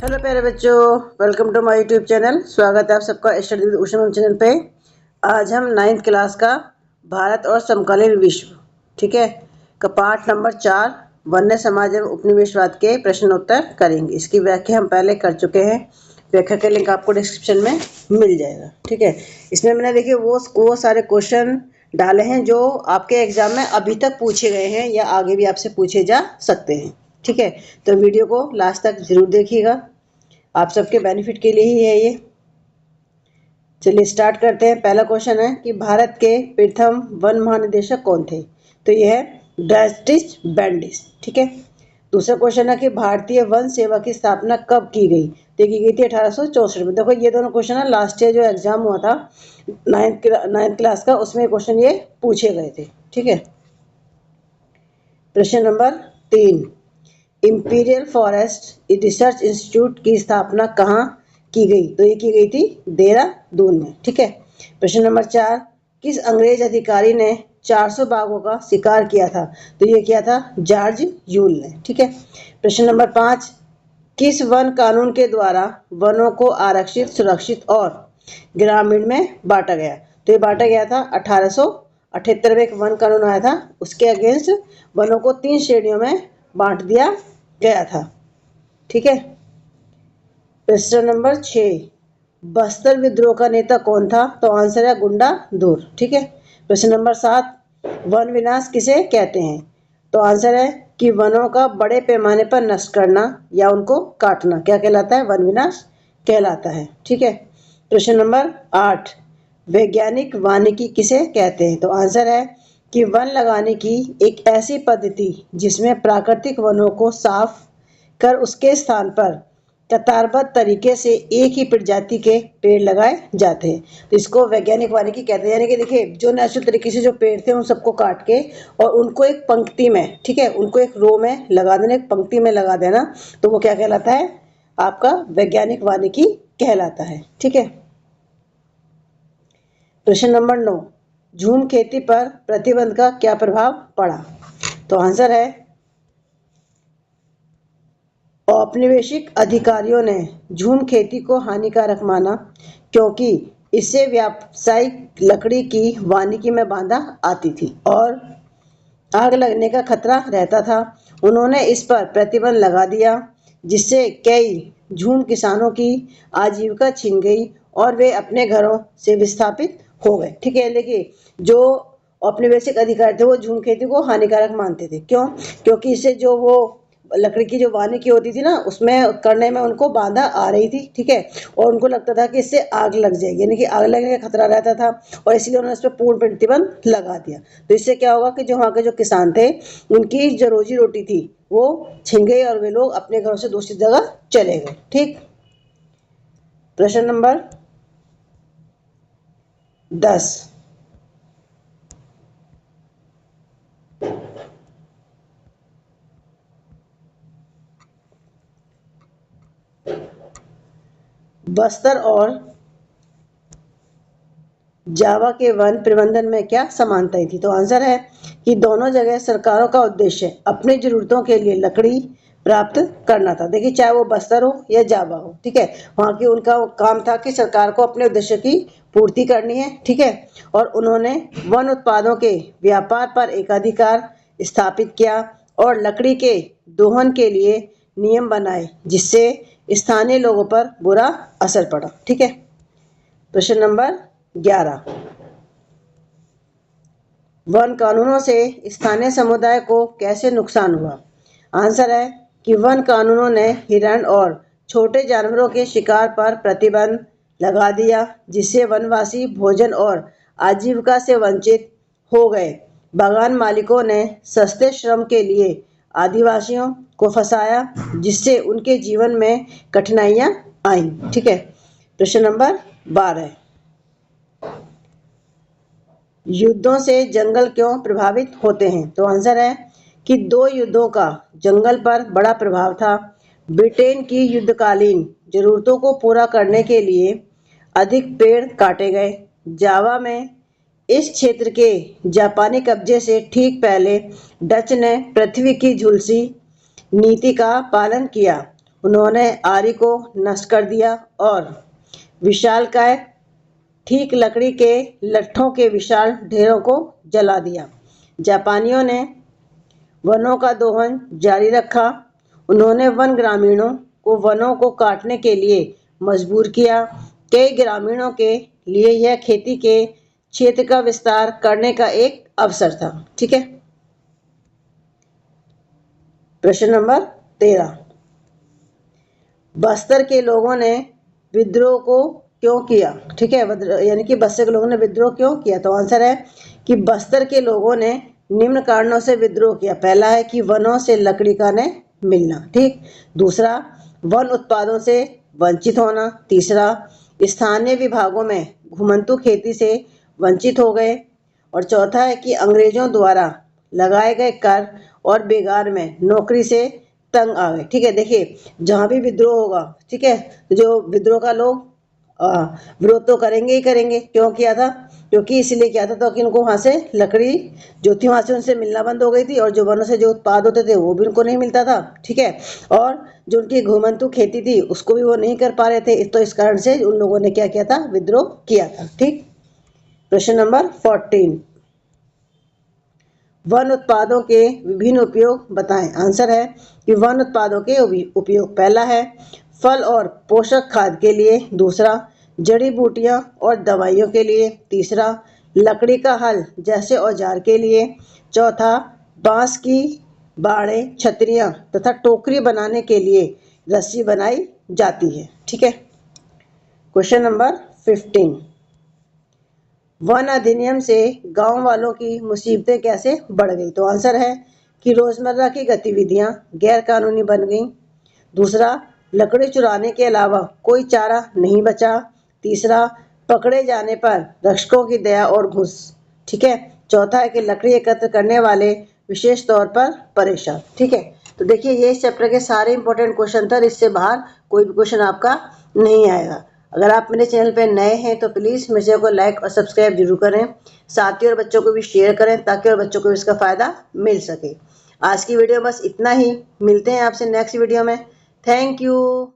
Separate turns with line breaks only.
Hello प्यारे बच्चों, welcome to my YouTube channel. स्वागत है आप सबका study with Usha ma'am channel पे। आज हम 9th क्लास का भारत और समकालीन विश्व, ठीक है, का पाठ नंबर 4 वन्य समाज एवं उपनिवेशवाद के प्रश्न उत्तर करेंगे। इसकी व्याख्या हम पहले कर चुके हैं। व्याख्या का लिंक आपको डिस्क्रिप्शन में मिल जाएगा, ठीक है। इसमें मैंने देखिए वो सारे क्वेश्चन डाले हैं जो आपके एग्जाम में अभी तक पूछे गए हैं या आगे भी आपसे पूछे जा सकते हैं, ठीक है। तो वीडियो को लास्ट तक जरूर देखिएगा, आप सबके बेनिफिट के लिए ही है ये। चलिए स्टार्ट करते हैं। पहला क्वेश्चन है कि भारत के प्रथम वन महानिदेशक कौन थे? तो ये है ड्रास्टिस बेंडिस, ठीक है। दूसरा क्वेश्चन है कि भारतीय वन सेवा की स्थापना कब की गई? तो की गई थी 1864 में। देखो ये दोनों क्वेश्चन है, लास्ट ईयर जो एग्जाम हुआ था 9th क्लास का, उसमें क्वेश्चन ये पूछे गए थे, ठीक है। प्रश्न number 3, imperial forest research institute की स्थापना कहाँ की गई? तो ये की गई थी देहरादून में, ठीक है। प्रश्न नंबर 4, किस अंग्रेज अधिकारी ने 400 बाघों का शिकार किया था? तो ये किया था जॉर्ज यूल ने, ठीक है। प्रश्न नंबर 5, किस वन कानून के द्वारा वनों को आरक्षित, सुरक्षित और ग्रामीण में बांटा गया? तो ये बांटा गया था 1878 में एक वन कानून आया था, उसके अगेंस्ट वनों को 3 श्रेणियों में बांट दिया गया था, ठीक है। प्रश्न नंबर 6, बस्तर विद्रोह का नेता कौन था? तो आंसर है गुंडा दूर, ठीक है। प्रश्न नंबर 7, वन विनाश किसे कहते हैं? तो आंसर है कि वनों का बड़े पैमाने पर नष्ट करना या उनको काटना क्या कहलाता है? वन विनाश कहलाता है, ठीक है। प्रश्न नंबर 8, वैज्ञानिक वानिकी किसे कहते हैं? तो आंसर है कि वन लगाने की एक ऐसी पद्धति जिसमें प्राकृतिक वनों को साफ कर उसके स्थान पर कतारबद्ध तरीके से एक ही प्रजाति के पेड़ लगाए जाते हैं, तो इसको वैज्ञानिक वानिकी कहते हैं। यानी कि देखिए जो नेचुरल तरीके से जो पेड़ थे उन सबको काट के और उनको एक पंक्ति में, ठीक है, उनको एक रो में लगा देना, एक पंक्ति में लगा देना, तो वो क्या कहलाता है? आपका वैज्ञानिक वानिकी कहलाता है, ठीक है। प्रश्न नंबर 9, झूम खेती पर प्रतिबंध का क्या प्रभाव पड़ा? तो आंसर है औपनिवेशिक अधिकारियों ने झूम खेती को हानिकारक माना क्योंकि इससे व्यावसायिक लकड़ी की वानिकी में बाधा आती थी और आग लगने का खतरा रहता था। उन्होंने इस पर प्रतिबंध लगा दिया जिससे कई झूम किसानों की आजीविका छिन गई और वे अपने घरों से विस्थापित हो गए, ठीक है। लेकिन जो औपनिवेशिक अधिकारी थे वो झूम खेती को हानिकारक मानते थे। क्यों? क्योंकि इससे जो वो लकड़ी की जो वानिकी होती थी ना, उसमें करने में उनको बाधा आ रही थी, ठीक है, और उनको लगता था कि इससे आग लग जाएगी, यानी कि आग लगने का खतरा रहता था और इसलिए उन्होंने इस पर पूर्ण प्रतिबंध लगा दिया। तो इससे क्या होगा कि जो वहाँ के जो किसान थे उनकी जो रोजी रोटी थी वो छिन गई और वे लोग अपने घरों से दूसरी जगह चले गए, ठीक। प्रश्न नंबर 10, बस्तर और जावा के वन प्रबंधन में क्या समानताएं थी? तो आंसर है कि दोनों जगह सरकारों का उद्देश्य अपनी जरूरतों के लिए लकड़ी प्राप्त करना था। देखिए चाहे वो बस्तर हो या जावा हो, ठीक है, वहाँ की उनका काम था कि सरकार को अपने उद्देश्य की पूर्ति करनी है, ठीक है। और उन्होंने वन उत्पादों के व्यापार पर एकाधिकार स्थापित किया और लकड़ी के दोहन के लिए नियम बनाए जिससे स्थानीय लोगों पर बुरा असर पड़ा, ठीक है। प्रश्न नंबर 11, वन कानूनों से स्थानीय समुदाय को कैसे नुकसान हुआ? आंसर है कि वन कानूनों ने हिरण और छोटे जानवरों के शिकार पर प्रतिबंध लगा दिया जिससे वनवासी भोजन और आजीविका से वंचित हो गए। बागान मालिकों ने सस्ते श्रम के लिए आदिवासियों को फंसाया जिससे उनके जीवन में कठिनाइयां आईं, ठीक है। प्रश्न नंबर 12, युद्धों से जंगल क्यों प्रभावित होते हैं? तो आंसर है कि 2 युद्धों का जंगल पर बड़ा प्रभाव था। ब्रिटेन की युद्धकालीन जरूरतों को पूरा करने के लिए अधिक पेड़ काटे गए। जावा में इस क्षेत्र के जापानी कब्जे से ठीक पहले डच ने पृथ्वी की झुलसी नीति का पालन किया। उन्होंने आरी को नष्ट कर दिया और विशालकाय ठीक लकड़ी के लट्ठों के विशाल ढेरों को जला दिया। जापानियों ने वनों का दोहन जारी रखा। उन्होंने वन ग्रामीणों को वनों को काटने के लिए मजबूर किया। कई ग्रामीणों के लिए यह खेती के क्षेत्र का विस्तार करने का एक अवसर था। ठीक है, प्रश्न नंबर 13, बस्तर के लोगों ने विद्रोह को क्यों किया? ठीक है, यानी कि बस्तर के लोगों ने विद्रोह क्यों किया? तो आंसर है कि बस्तर के लोगों ने निम्न कारणों से विद्रोह किया। पहला है कि वनों से लकड़ी का न मिलना। ठीक, दूसरा वन उत्पादों से वंचित होना। तीसरा स्थानीय विभागों में घुमंतू खेती से वंचित हो गए। और चौथा है कि अंग्रेजों द्वारा लगाए गए कर और बेगार में नौकरी से तंग आ गए। ठीक है, देखिए जहाँ भी विद्रोह होगा, ठीक है, जो विद्रोह का लोग विरोध तो करेंगे ही करेंगे। क्यों किया था? क्योंकि इसलिए किया था तो कि उनको वहाँ से लकड़ी जो थी वहाँ से उनसे मिलना बंद हो गई थी और जो वनों से जो उत्पाद होते थे वो भी उनको नहीं मिलता था। ठीक है, और जो उनकी घुमंतू खेती थी उसको भी वो नहीं कर पा रहे थे, तो इस कारण से उन लोगों ने क्या किया था? विद्रोह किया था। ठीक, प्रश्न नंबर 14, वन उत्पादों के विभिन्न उपयोग बताएं। आंसर है कि वन उत्पादों के उपयोग, पहला है फल और पोषक खाद के लिए। दूसरा जड़ी बूटियां और दवाइयों के लिए। तीसरा लकड़ी का हल जैसे औजार के लिए। चौथा बांस की बाड़ें, छतरियां तथा टोकरी बनाने के लिए रस्सी बनाई जाती है। ठीक है, क्वेश्चन नंबर 15, वन अधिनियम से गांव वालों की मुसीबतें कैसे बढ़ गई? तो आंसर है कि रोजमर्रा की गतिविधियां गैर कानूनी बन गईं। दूसरा लकड़ी चुराने के अलावा कोई चारा नहीं बचा। तीसरा पकड़े जाने पर रक्षकों की दया और घूस। ठीक है, चौथा है कि लकड़ी एकत्र करने वाले विशेष तौर पर परेशान। ठीक है, तो देखिए ये इस चैप्टर के सारे इंपॉर्टेंट क्वेश्चन थे, इससे बाहर कोई भी क्वेश्चन आपका नहीं आएगा। अगर आप मेरे चैनल पे नए हैं तो प्लीज़ मेरे चैनल को लाइक और सब्सक्राइब जरूर करें, साथियों और बच्चों को भी शेयर करें ताकि और बच्चों को इसका फ़ायदा मिल सके। आज की वीडियो बस इतना ही, मिलते हैं आपसे नेक्स्ट वीडियो में। Thank you.